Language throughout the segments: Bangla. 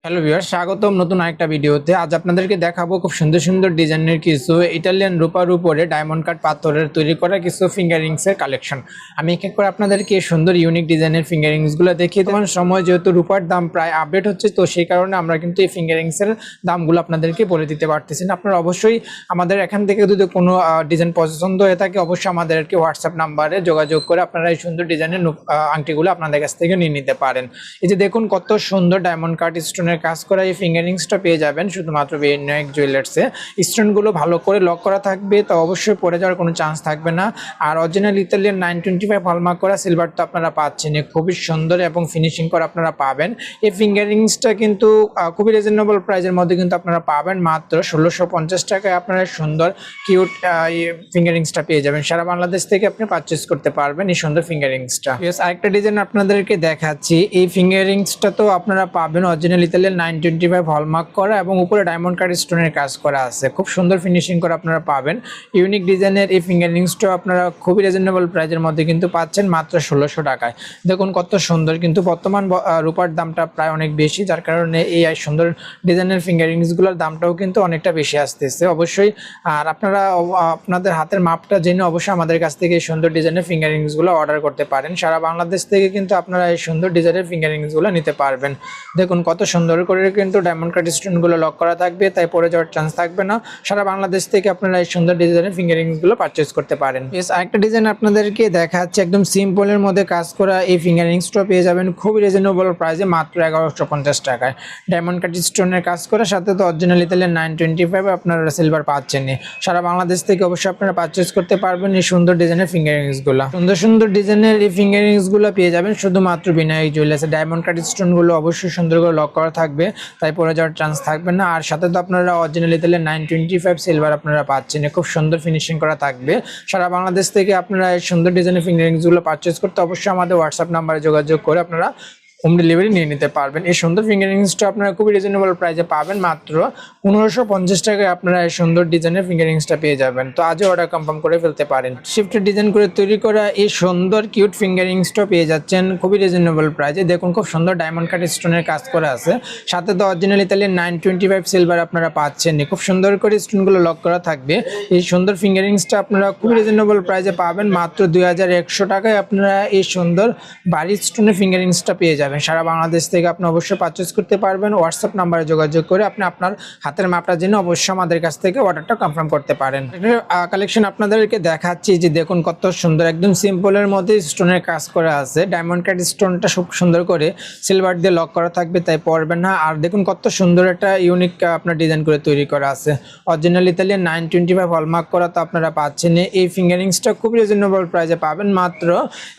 হ্যালো ভিউয়ার, স্বাগতম নতুন আরেকটা ভিডিওতে। আজ আপনাদেরকে দেখাবো খুব সুন্দর সুন্দর ডিজাইনের কিছু ইটালিয়ান রূপার উপরে ডায়মন্ড কাট পাথরের তৈরি করা কিছু ফিঙ্গারিংস এর কালেকশন। আমি এক এক করে আপনাদেরকে সুন্দর ইউনিক ডিজাইনের ফিঙ্গারিংস গুলো দেখিয়ে দেওয়ার সময় যেহেতু রূপার দাম প্রায় আপডেট হচ্ছে, তো সেই কারণে আমরা কিন্তু এই ফিঙ্গারিংস এর দামগুলো আপনাদেরকে বলে দিতে পারতেছি না। আপনারা অবশ্যই আমাদের এখান থেকে যদি কোনো ডিজাইন পছন্দ হয়ে থাকে অবশ্যই আমাদেরকে হোয়াটসঅ্যাপ নাম্বারে যোগাযোগ করে আপনারা এই সুন্দর ডিজাইনের আংটিগুলো আপনাদের কাছ থেকে নিয়ে নিতে পারেন। এই যে দেখুন কত সুন্দর ডায়মন্ড কাট স্টোন কাজ করা এই ফিঙ্গারিংসটা পেয়ে যাবেন শুধুমাত্র বিনায়ক জুয়েলার্সে। স্টোনগুলো ভালো করে লক করা থাকবে, তো অবশ্যই পড়ে যাওয়ার কোনো চান্স থাকবে না। আর অরিজিনাল ইতালিয়ান 925 হলমার্ক করা সিলভার তো আপনারা পাচ্ছেন, খুবই সুন্দর এবং ফিনিশিং করা আপনারা পাবেন। এই ফিঙ্গারিংসটা কিন্তু খুবই রিজনেবল প্রাইসের মধ্যে কিন্তু আপনারা পাবেন মাত্র 1650 টাকায়। আপনারা সুন্দর কিউট ফিঙ্গারিংসটা পেয়ে যাবেন। সারা বাংলাদেশ থেকে আপনি পারচেস করতে পারবেন এই সুন্দর ফিঙ্গারিংসটা। আরেকটা ডিজাইন আপনাদেরকে দেখাচ্ছি। এই ফিঙ্গারিংসটা তো আপনারা পাবেন অরিজিনাল ইতালিয়ান 925 হলমার্ক করা এবং উপরে ডায়মন্ড কাট স্টোনের কাজ করা আছে, খুব সুন্দর ফিনিশিং করা আপনারা পাবেন। ইউনিক ডিজাইনের এই ফিঙ্গারিংসটা আপনারা খুবই রিজনেবল প্রাইসের মধ্যে কিন্তু পাচ্ছেন মাত্র 1600 টাকায়। দেখুন কত সুন্দর, কিন্তু বর্তমান রূপার দামটা প্রায় অনেক বেশি, যার কারণে এই সুন্দর ডিজাইনের ফিঙ্গারিংসগুলোর দামটাও কিন্তু অনেকটা বেশি আসতেছে অবশ্যই। আর আপনারা আপনাদের হাতের মাপটা জেনে অবশ্যই আমাদের কাছ থেকে এই সুন্দর ডিজাইনের ফিঙ্গারিংসগুলো অর্ডার করতে পারেন। সারা বাংলাদেশ থেকে কিন্তু আপনারা এই সুন্দর ডিজাইনের ফিঙ্গারিংসগুলো নিতে পারবেন। দেখুন কত সুন্দর করে কিন্তু ডায়মন্ড কাট স্টোনগুলো লক করা থাকবে, তাই পড়ে যাওয়ার চান্স থাকবে না। সারা বাংলাদেশ থেকে আপনারা এই সুন্দর ডিজাইনের ফিঙ্গারিংসগুলো পারচেজ করতে পারেন। আরেকটা ডিজাইন আপনাদেরকে দেখাচ্ছে, একদম সিম্পলের মধ্যে কাজ করা এই ফিঙ্গারিংসটা পেয়ে যাবেন খুবই রিজনেবল প্রাইসে মাত্র 1150 টাকায়। ডায়মন্ড কাট স্টোনের কাজ করা, সাথে তো অরিজিনাল ইতালিয়ান 925 আপনারা সিলভার পাচ্ছেন। সারা বাংলাদেশ থেকে অবশ্যই আপনারা পারচেজ করতে পারবেন এই সুন্দর ডিজাইনের ফিঙ্গারিংসগুলো। সুন্দর সুন্দর ডিজাইনের এই ফিঙ্গারিংসগুলো পেয়ে যাবেন শুধুমাত্র বিনায়ক জুয়েলার্সে। ডায়মন্ড কাট স্টোনগুলো অবশ্যই সুন্দর করে লক করা থাকবে, তাই পড়ে যাওয়ার চান্স থাকবে না। আর সাথে তো আপনারা অরিজিনাল ইতালিয়ান 925 সিলভার আপনারা পাচ্ছেন, খুব সুন্দর ফিনিশিং করা থাকবে। সারা বাংলাদেশ থেকে আপনারা এই সুন্দর ডিজাইনের ফিঙ্গারিংসগুলো পারচেজ করতে অবশ্যই আমাদের হোয়াটসঅ্যাপ নাম্বারে যোগাযোগ করে আপনারা হোম ডেলিভারি নিয়ে নিতে পারবেন। এই সুন্দর ফিঙ্গারিংসটা আপনারা খুবই রিজনেবল প্রাইসে পাবেন মাত্র 1550 টাকায়। আপনারা এই সুন্দর ডিজাইনের ফিঙ্গারিংসটা পেয়ে যাবেন। তো আজও অর্ডার কনফার্ম করে ফেলতে পারেন। শিফটেড ডিজাইন করে তৈরি করা এই সুন্দর কিউট ফিঙ্গারিংসটা পেয়ে যাচ্ছেন খুবই রিজনেবল প্রাইসে। দেখুন খুব সুন্দর ডায়মন্ড কাট স্টোনের কাজ করা আছে, সাথে তো অরিজিনাল ইতালিয়ান 925 সিলভার আপনারা পাচ্ছেন। খুব সুন্দর করে স্টোনগুলো লক করা থাকবে। এই সুন্দর ফিঙ্গারিংসটা আপনারা খুবই রিজনেবল প্রাইসে পাবেন মাত্র 2100 টাকায়। আপনারা এই সুন্দর বাড়ির স্টোনের ফিঙ্গারিংসটা পেয়ে যাবেন। সারা বাংলাদেশ থেকে আপনি অবশ্যই পারচেজ করতে পারবেন। হোয়াটসঅ্যাপ নাম্বারে যোগাযোগ করে আপনি আপনার হাতের মাপটা জেনে অবশ্যই আমাদের কাছ থেকে অর্ডারটা কনফার্ম করতে পারেন। কালেকশন আপনাদেরকে দেখাচ্ছি, যে দেখুন কত সুন্দর, একদম সিম্পলের মধ্যে স্টোনের কাজ করা আছে। ডায়মন্ড কাট স্টোনটা খুব সুন্দর করে সিলভার দিয়ে লক করা থাকবে, তাই পড়বেন না। আর দেখুন কত সুন্দর একটা ইউনিক আপনার ডিজাইন করে তৈরি করা আছে। অরিজিনাল ইতালিয়ান 925 হলমার্ক করা তো আপনারা পাচ্ছেন। এই ফিঙ্গারিংসটা খুব রিজনেবল প্রাইসে পাবেন মাত্র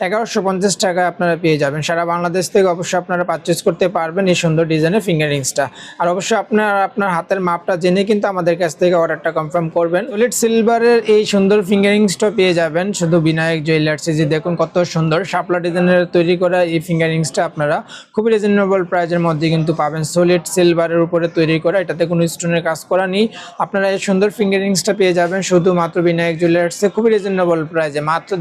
1150 টাকায় আপনারা পেয়ে যাবেন। সারা বাংলাদেশ থেকে অবশ্যই আপনারা পারচেজ করতে পারবেন এই সুন্দর ডিজাইনের ফিঙ্গারিংসটা। আর অবশ্যই আপনার হাতের মাপটা জেনে কিন্তু আমাদের কাছ থেকে অর্ডারটা কনফার্ম করবেন। সলিড সিলভারের এই সুন্দর ফিঙ্গারিংসটা পেয়ে যাবেন শুধু বিনায়ক জুয়েলার্সে। যে দেখুন কত সুন্দর শাপলা ডিজাইনের তৈরি করা এই ফিঙ্গারিংসটা আপনারা খুবই রিজনেবল প্রাইসের মধ্যে কিন্তু পাবেন। সলিড সিলভারের উপরে তৈরি করা, এটাতে কোনো স্টোনের কাজ করা নেই। আপনারা এই সুন্দর ফিঙ্গারিংসটা পেয়ে যাবেন শুধুমাত্র বিনায়ক জুয়েলার্সে খুবই রিজনেবল প্রাইসে মাত্র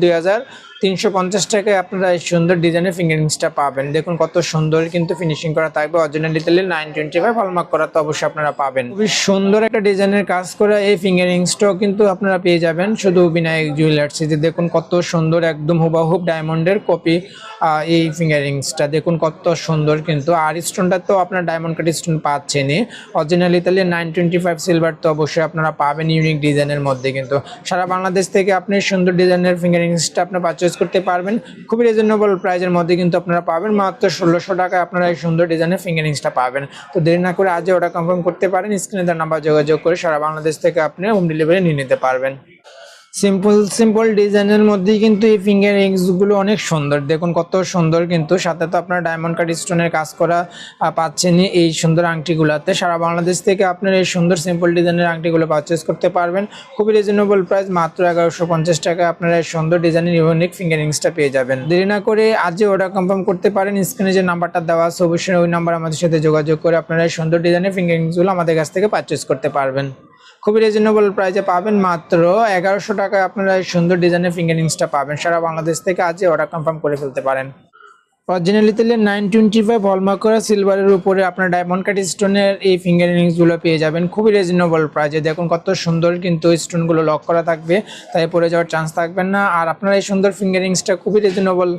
2350 টাকায়। আপনারা এই সুন্দর ডিজাইনের ফিঙ্গারিংসটা পাবেন। দেখুন কত সুন্দর কিন্তু ফিনিশিং করা থাকবে। অরিজিনাল ইতালিয়ান 925 হলমার্ক করা তো অবশ্যই আপনারা পাবেন। খুবই সুন্দর একটা ডিজাইনের কাজ করা এই ফিঙ্গারিংসটাও কিন্তু আপনারা পেয়ে যাবেন শুধু বিনায়ক জুয়েলার্সে। যে দেখুন কত সুন্দর, একদম হুবাহুব ডায়মন্ডের কপি এই ফিঙ্গারিংসটা। দেখুন কত সুন্দর কিন্তু। আর স্টোনটা তো আপনার ডায়মন্ড কাট স্টোন পাচ্ছেনই। অরিজিনাল ইতালিয়ান 925 সিলভার তো অবশ্যই আপনারা পাবেন ইউনিক ডিজাইনের মধ্যে। কিন্তু সারা বাংলাদেশ থেকে আপনি সুন্দর ডিজাইনের ফিঙ্গারিংসটা আপনার পারচেজ করতে পারবেন খুবই রিজনেবল প্রাইসের মধ্যে কিন্তু আপনারা পাবেন মাত্র 1600 টাকায়। আপনারা এই সুন্দর ডিজাইনের ফিঙ্গারিংসটা পাবেন। তো দেরি না করে আজই অর্ডার কনফার্ম করতে পারেন। স্ক্রিনে তার নাম্বার যোগাযোগ করে সারা বাংলাদেশ থেকে আপনি হোম ডেলিভারি নিয়ে নিতে পারবেন। সিম্পল ডিজাইনের মধ্যেই কিন্তু এই ফিঙ্গারিংসগুলো অনেক সুন্দর। দেখুন কত সুন্দর কিন্তু, সাথে তো আপনার ডায়মন্ড কাট স্টোনের কাজ করা পাচ্ছেন এই সুন্দর আংটিগুলোতে। সারা বাংলাদেশ থেকে আপনার এই সুন্দর সিম্পল ডিজাইনের আংটিগুলো পারচেস করতে পারবেন খুবই রিজনেবল প্রাইস মাত্র 1150 টাকা। আপনারা এই সুন্দর ডিজাইনের ইউনিক ফিঙ্গারিংসটা পেয়ে যাবেন। দেরি না করে আজই অর্ডার কনফার্ম করতে পারেন। স্ক্রিনে যে নাম্বারটা দেওয়া আছে অবশ্যই ওই নাম্বার আমাদের সাথে যোগাযোগ করে আপনারা এই সুন্দর ডিজাইনের ফিঙ্গারিংসগুলো আমাদের কাছ থেকে পারচেস করতে পারবেন। খুবই রিজনেবল প্রাইসে পাবেন মাত্র 1100 টাকায়। আপনারা এই সুন্দর ডিজাইনের ফিঙ্গারিংসটা পাবেন। সারা বাংলাদেশ থেকে আজই অর্ডার কনফার্ম করে ফেলতে পারেন। অরিজিনাল ইতালিয়ান 925 হলমার্ক করা সিলভারের উপরে আপনার ডায়মন্ড কাট স্টোনের এই ফিঙ্গার রিংসগুলো পেয়ে যাবেন খুবই রিজনেবল প্রাইসে। দেখুন কত সুন্দর কিন্তু স্টোনগুলো লক করা থাকবে, তাই পড়ে যাওয়ার চান্স থাকবেন না। আর আপনারা এই সুন্দর ফিঙ্গার রিংসটা খুবই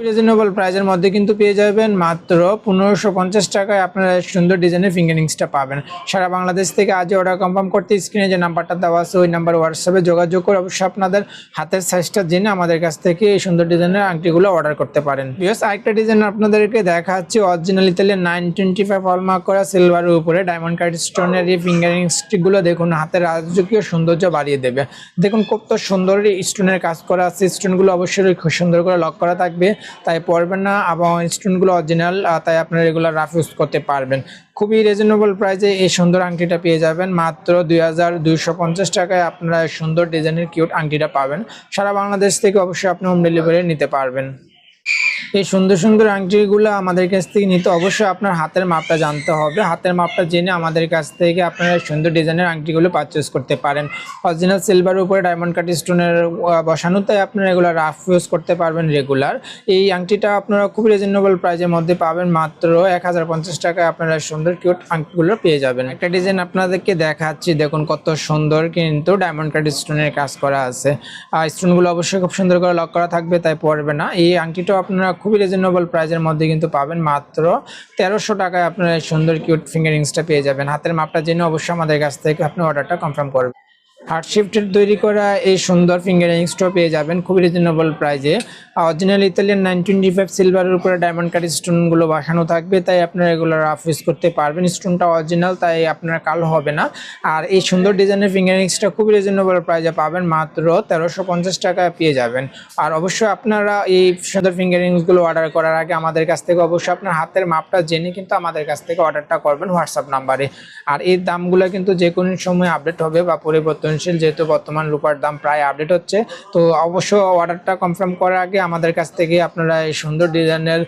রিজনেবল প্রাইসের মধ্যে কিন্তু পেয়ে যাবেন মাত্র 1550 টাকায়। আপনারা সুন্দর ডিজাইনের ফিঙ্গার রিংসটা পাবেন সারা বাংলাদেশ থেকে। আজই অর্ডার কনফার্ম করতে স্ক্রিনে যে নাম্বারটা দেওয়া আছে ওই নাম্বার হোয়াটসঅ্যাপে যোগাযোগ করে অবশ্যই আপনাদের হাতের সাইজটা জেনে আমাদের কাছ থেকে এই সুন্দর ডিজাইনের আংটিগুলো অর্ডার করতে পারেন। আরেকটা ডিজাইন আপনাদেরকে দেখাচ্ছি অরিজিনাল ইতালিয়ান 925 হলমার্ক করা সিলভারের উপরে ডায়মন্ড কাট স্টোনের এই ফিঙ্গারিং স্টিকগুলো দেখুন হাতের রাজকীয় সৌন্দর্য বাড়িয়ে দেবে। দেখুন কত সুন্দর স্টোনের কাজ করা আছে, স্টোনগুলো অবশ্যই খুব সুন্দর করে লক করা থাকবে, তাই পড়বেন না এবং স্টোনগুলো অরিজিনাল, তাই আপনারা রেগুলার রাফ ইউজ করতে পারবেন। খুবই রিজনেবল প্রাইসে এই সুন্দর আংটিটা পেয়ে যাবেন মাত্র 2250 টাকায়। আপনারা সুন্দর ডিজাইনের কিউট আংটিটা পাবেন সারা বাংলাদেশ থেকে। অবশ্যই আপনি হোম ডেলিভারি নিতে পারবেন। এই সুন্দর আংটিগুলো আমাদের কাছ থেকে নিতে অবশ্যই আপনার হাতের মাপটা জানতে হবে। হাতের মাপটা জেনে আমাদের কাছ থেকে আপনারা সুন্দর ডিজাইনের আংটিগুলো পারচেস করতে পারেন। অরিজিনাল সিলভারের উপরে ডায়মন্ড কাট স্টোনের বসানো, তাই আপনারা এগুলো রাফ ইউজ করতে পারবেন রেগুলার। এই আংটিটা আপনারা খুব রিজনেবল প্রাইসের মধ্যে পাবেন মাত্র 1050 টাকায়। আপনারা সুন্দর কিউট আংটিগুলো পেয়ে যাবেন। একটা ডিজাইন আপনাদেরকে দেখাচ্ছি, দেখুন কত সুন্দর কিন্তু ডায়মন্ড কাট স্টোনের কাজ করা আছে। স্টোনগুলো অবশ্যই খুব সুন্দর করে লক করা থাকবে, তাই পড়বে না। এই আংটিটাও আপনারা খুবই রিজনেবল প্রাইসের মধ্যে কিন্তু পাবেন মাত্র 1300 টাকায়। আপনারা সুন্দর কিউট ফিঙ্গার রিংসটা পেয়ে যাবেন। হাতের মাপটা জেনে অবশ্যই আমাদের কাছ থেকে আপনি অর্ডারটা কনফার্ম করবেন। হার্ট শিফটের তৈরি করা এই সুন্দর ফিঙ্গার রিংসটা পেয়ে যাবেন খুবই রিজনেবল প্রাইসে। অরিজিনাল ইতালিয়ান 925 সিলভারের উপরে ডায়মন্ড কাট স্টোনগুলো বসানো থাকবে, তাই আপনারা এগুলো রাফ ইউজ করতে পারবেন। স্টোনটা অরিজিনাল, তাই আপনার কালো হবে না। আর এই সুন্দর ডিজাইনের ফিঙ্গার রিংসটা খুবই রিজনেবল প্রাইসে পাবেন মাত্র 1350 টাকায় পেয়ে যাবেন। আর অবশ্যই আপনারা এই সুন্দর ফিঙ্গার রিংসগুলো অর্ডার করার আগে আমাদের কাছ থেকে অবশ্যই আপনার হাতের মাপটা জেনে কিন্তু আমাদের কাছ থেকে অর্ডারটা করবেন হোয়াটসঅ্যাপ নাম্বারে। আর এই দামগুলো কিন্তু যে কোনো সময় আপডেট হবে বা পরিবর্তনশীল, যেহেতু বর্তমান রূপার দাম প্রায় আপডেট হচ্ছে। তো অবশ্যই অর্ডারটা কনফার্ম করার আগে আমাদের কাছ থেকে আপনারা এই সুন্দর ডিজাইনের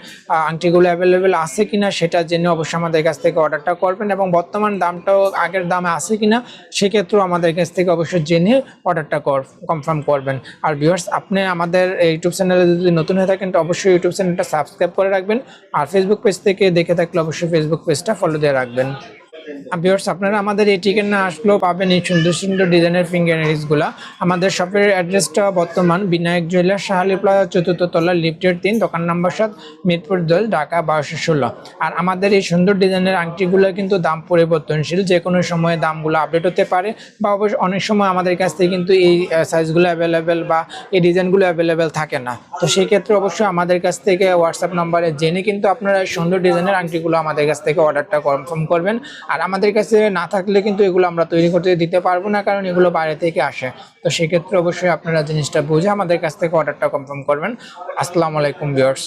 আংটিগুলো অ্যাভেলেবেল আছে কিনা সেটা জেনে অবশ্যই আমাদের কাছ থেকে অর্ডারটা করবেন, এবং বর্তমান দামটাও আগের দামে আছে কিনা সেক্ষেত্রেও আমাদের কাছ থেকে অবশ্যই জেনে অর্ডারটা কনফার্ম করবেন। আর ভিউয়ার্স, আপনি আমাদের ইউটিউব চ্যানেলে যদি নতুন হয়ে থাকেন তো অবশ্যই ইউটিউব চ্যানেলটা সাবস্ক্রাইব করে রাখবেন। আর ফেসবুক পেজ থেকে দেখে থাকলে অবশ্যই ফেসবুক পেজটা ফলো দিয়ে রাখবেন। ভিউয়ার্স, আপনারা আমাদের এই ঠিকানা আসলেও পাবেন এই সুন্দর ডিজাইনের ফিঙ্গার রিংসগুলো। আমাদের শপের অ্যাড্রেসটা বর্তমান Vinayak jewellers, Shah Ali plaza, 4th তলা, লিফটের 3, দোকান নাম্বার 7, মিরপুর 10, ঢাকা 1216। আর আমাদের এই সুন্দর ডিজাইনের আংটিগুলো কিন্তু দাম পরিবর্তনশীল, যে কোনো সময় দামগুলো আপডেট হতে পারে, বা অবশ্য অনেক সময় আমাদের কাছ থেকে কিন্তু এই সাইজগুলো অ্যাভেলেবেল বা এই ডিজাইনগুলো অ্যাভেলেবেল থাকে না। তো সেই ক্ষেত্রে অবশ্যই আমাদের কাছ থেকে হোয়াটসঅ্যাপ নাম্বারে জেনে কিন্তু আপনারা সুন্দর ডিজাইনের আংটিগুলো আমাদের কাছ থেকে অর্ডারটা কনফার্ম করবেন। আর আমাদের কাছে না থাকলে কিন্তু এগুলো আমরা তৈরি করতে দিতে পারবো না, কারণ এগুলো বাইরে থেকে আসে। তো সেক্ষেত্রে অবশ্যই আপনারা জিনিসটা বুঝে আমাদের কাছ থেকে অর্ডারটা কনফার্ম করবেন। আসসালামু আলাইকুম ভিউয়ার্স।